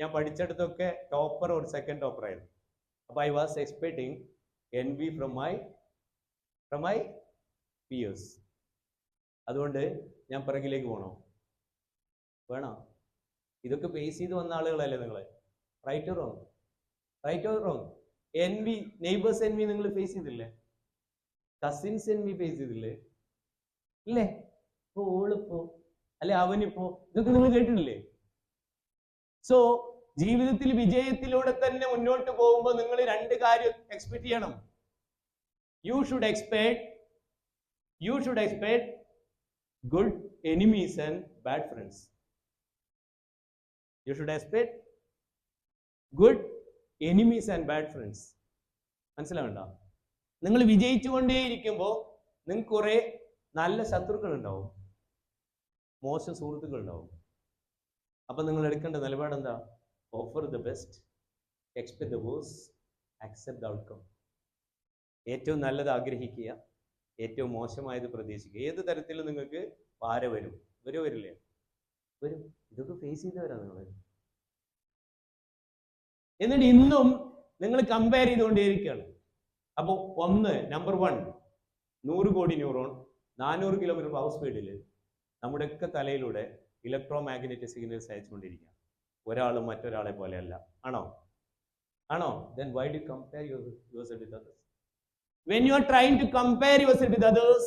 ഞാൻ പഠിച്ചെടുത്തൊക്കെ ടോപ്പർ ഒരു second topper ആയിരുന്നു. അപ്പോൾ I was expecting envy from my peers. അതുകൊണ്ട് ഞാൻ പിറകിലേക്ക് പോകണോ? വേണോ? ഇതൊക്കെ ഫേസ് ചെയ്ത് വന്ന ആളുകളല്ലേ നിങ്ങൾ? Right or wrong? envy, neighbours envy നിങ്ങൾ ഫേസ് ചെയ്തില്ലേ? കസിൻസ് envy ഫേസ് ചെയ്തില്ലേ? ഇല്ലേ? ഇപ്പോ ഓളിപ്പോ അല്ലെ അവനിപ്പോ, ഇതൊക്കെ നിങ്ങൾ കേട്ടിട്ടില്ലേ? സോ ജീവിതത്തിൽ വിജയത്തിലൂടെ തന്നെ മുന്നോട്ട് പോകുമ്പോൾ നിങ്ങൾ രണ്ട് കാര്യം എക്സ്പെക്ട് ചെയ്യണം. You should expect good enemies and bad friends. You should expect good enemies and bad friends. മനസ്സിലാവണ്ട? നിങ്ങൾ വിജയിച്ചുകൊണ്ടേയിരിക്കുമ്പോൾ നിങ്ങൾക്ക് കുറെ നല്ല ശത്രുക്കൾ ഉണ്ടാവും, മോശം സുഹൃത്തുക്കൾ ഉണ്ടാവും. അപ്പൊ നിങ്ങൾ എടുക്കേണ്ട നിലപാട് എന്താ? Offer the best, expect the worst, accept the outcome. ഏറ്റവും നല്ലത് ആഗ്രഹിക്കുക, ഏറ്റവും മോശമായത് പ്രതീക്ഷിക്കുക. ഏത് തരത്തിലും നിങ്ങൾക്ക് പാര വരും. വരില്ലേ? വരും. ഇതൊക്കെ ഫേസ് ചെയ്തവരാ നിങ്ങൾ. എന്നിട്ട് ഇന്നും നിങ്ങൾ കമ്പയർ ചെയ്തുകൊണ്ടേയിരിക്കുകയാണ്. അപ്പോൾ നമ്പർ 1, 100 കോടി ന്യൂറോൺ 400 കിലോമീറ്റർ പവർ സ്പീഡിൽ നമ്മുടെയൊക്കെ തലയിലൂടെ ഇലക്ട്രോ മാഗ്നറ്റിക് സിഗ്നൽസ് അയച്ചുകൊണ്ടിരിക്കുക. ഒരാളും മറ്റൊരാളെ പോലെയല്ല. ആണോ? Then why do you compare yourself with others? When you are trying to compare yourself with others,